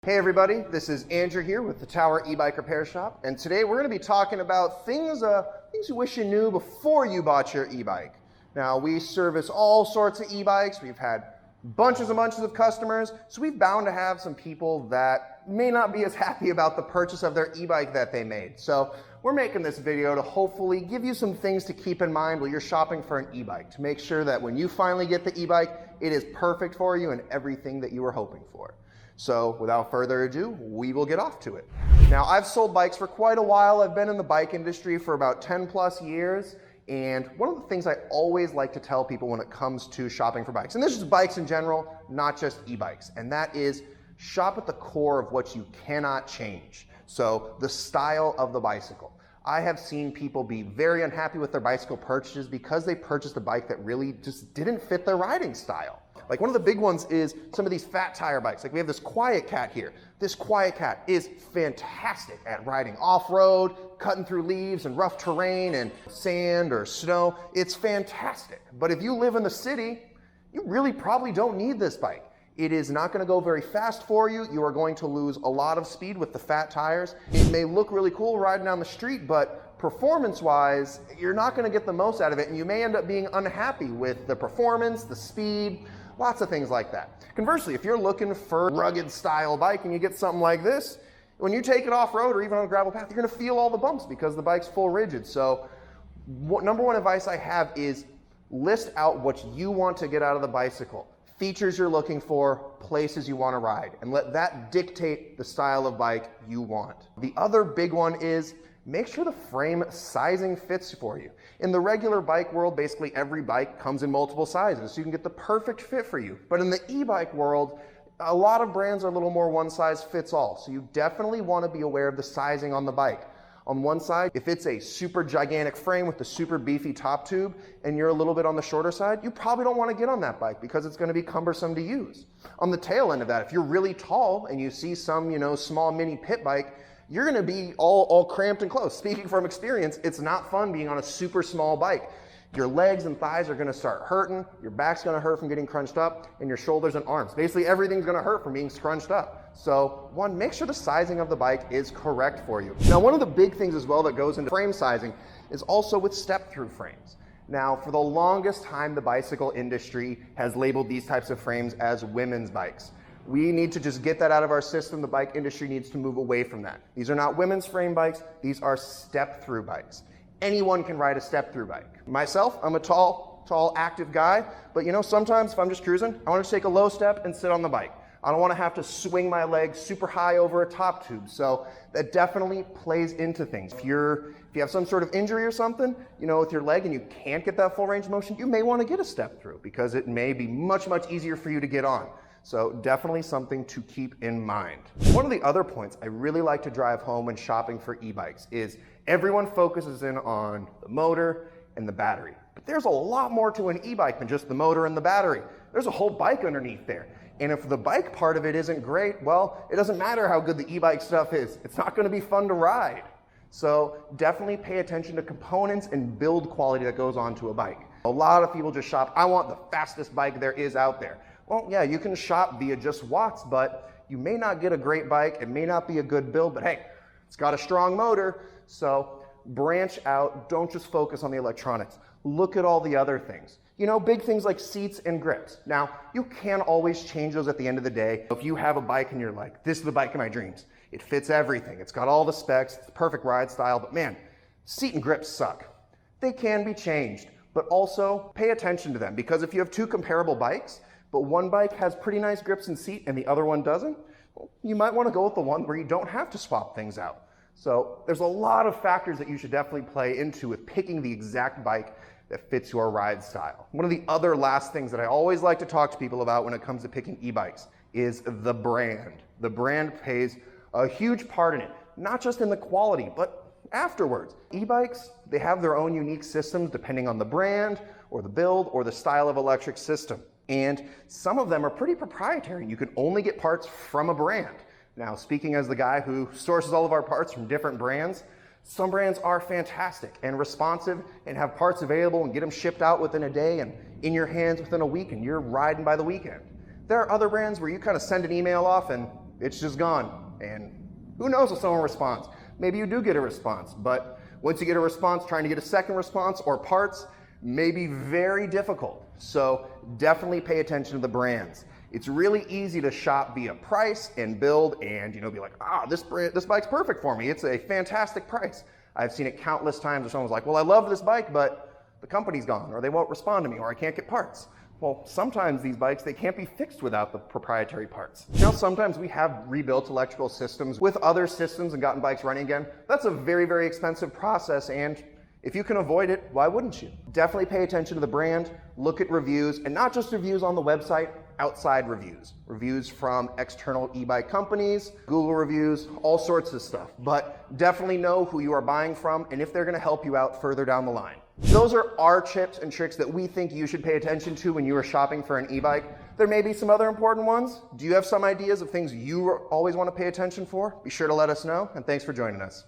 Hey everybody, this is Andrew here with the Tower E-Bike Repair Shop, and today we're going to be talking about things you wish you knew before you bought your e-bike. Now, we service all sorts of e-bikes. We've had bunches and bunches of customers, so we're bound to have some people that may not be as happy about the purchase of their e-bike that they made. So we're making this video to hopefully give you some things to keep in mind while you're shopping for an e-bike, to make sure that when you finally get the e-bike, it is perfect for you and everything that you were hoping for. So without further ado, we will get off to it. Now, I've sold bikes for quite a while. I've been in the bike industry for about 10 plus years. And one of the things I always like to tell people when it comes to shopping for bikes, and this is bikes in general, not just e-bikes, and that is shop at the core of what you cannot change. So the style of the bicycle. I have seen people be very unhappy with their bicycle purchases because they purchased a bike that really just didn't fit their riding style. Like one of the big ones is some of these fat tire bikes. Like we have this Quiet Cat here. This Quiet Cat is fantastic at riding off-road, cutting through leaves and rough terrain and sand or snow. It's fantastic. But if you live in the city, you really probably don't need this bike. It is not going to go very fast for you. You are going to lose a lot of speed with the fat tires. It may look really cool riding down the street, but performance-wise, you're not going to get the most out of it, and you may end up being unhappy with the performance, the speed, lots of things like that. Conversely, if you're looking for a rugged style bike and you get something like this, when you take it off-road or even on a gravel path, you're going to feel all the bumps because the bike's full rigid. So number one advice I have is list out what you want to get out of the bicycle. Features you're looking for, places you want to ride, and let that dictate the style of bike you want. The other big one is make sure the frame sizing fits for you. In the regular bike world, basically every bike comes in multiple sizes, so you can get the perfect fit for you. But in the e-bike world, a lot of brands are a little more one size fits all, so you definitely want to be aware of the sizing on the bike. On one side, if it's a super gigantic frame with the super beefy top tube and you're a little bit on the shorter side, you probably don't want to get on that bike because it's going to be cumbersome to use. On the tail end of that, if you're really tall and you see some, small mini pit bike, you're going to be all cramped and close. Speaking from experience, it's not fun being on a super small bike. Your legs and thighs are going to start hurting, your back's going to hurt from getting crunched up, and your shoulders and arms. Basically, everything's going to hurt from being scrunched up. So, one, make sure the sizing of the bike is correct for you. Now, one of the big things as well that goes into frame sizing is also with step-through frames. Now, for the longest time, the bicycle industry has labeled these types of frames as women's bikes. We need to just get that out of our system. The bike industry needs to move away from that. These are not women's frame bikes. These are step-through bikes. Anyone can ride a step-through bike. Myself, I'm a tall, active guy, but sometimes if I'm just cruising, I want to take a low step and sit on the bike. I don't want to have to swing my legs super high over a top tube, so that definitely plays into things. If you have some sort of injury or something, with your leg and you can't get that full range of motion, you may want to get a step-through because it may be much, much easier for you to get on. So definitely something to keep in mind. One of the other points I really like to drive home when shopping for e-bikes is everyone focuses in on the motor and the battery. But there's a lot more to an e-bike than just the motor and the battery. There's a whole bike underneath there. And if the bike part of it isn't great, well, it doesn't matter how good the e-bike stuff is. It's not going to be fun to ride. So definitely pay attention to components and build quality that goes onto a bike. A lot of people just shop, I want the fastest bike there is out there. Well, yeah, you can shop via just watts, but you may not get a great bike. It may not be a good build, but hey, it's got a strong motor. So branch out. Don't just focus on the electronics. Look at all the other things. Big things like seats and grips. Now, you can always change those at the end of the day. If you have a bike and you're like, this is the bike of my dreams. It fits everything. It's got all the specs. It's the perfect ride style, but man, seat and grips suck. They can be changed, but also pay attention to them because if you have two comparable bikes, but one bike has pretty nice grips and seat and the other one doesn't, well, you might want to go with the one where you don't have to swap things out. So there's a lot of factors that you should definitely play into with picking the exact bike that fits your ride style. One of the other last things that I always like to talk to people about when it comes to picking e-bikes is the brand. The brand plays a huge part in it, not just in the quality, but afterwards. E-bikes, they have their own unique systems depending on the brand or the build or the style of electric system. And some of them are pretty proprietary. You can only get parts from a brand. Now, speaking as the guy who sources all of our parts from different brands, some brands are fantastic and responsive and have parts available and get them shipped out within a day and in your hands within a week and you're riding by the weekend. There are other brands where you kind of send an email off and It's just gone. And who knows if someone responds. Maybe you do get a response, but once you get a response, trying to get a second response or parts may be very difficult. So definitely pay attention to the brands. It's really easy to shop via price and build and be like, this bike's perfect for me. It's a fantastic price. I've seen it countless times where someone's like, well, I love this bike, but the company's gone, or they won't respond to me, or I can't get parts. Well, sometimes these bikes, they can't be fixed without the proprietary parts. Sometimes we have rebuilt electrical systems with other systems and gotten bikes running again. That's a very, very expensive process, and if you can avoid it, why wouldn't you? Definitely pay attention to the brand, look at reviews, and not just reviews on the website, outside reviews. Reviews from external e-bike companies, Google reviews, all sorts of stuff. But definitely know who you are buying from and if they're gonna help you out further down the line. Those are our tips and tricks that we think you should pay attention to when you are shopping for an e-bike. There may be some other important ones. Do you have some ideas of things you always want to pay attention for? Be sure to let us know, and thanks for joining us.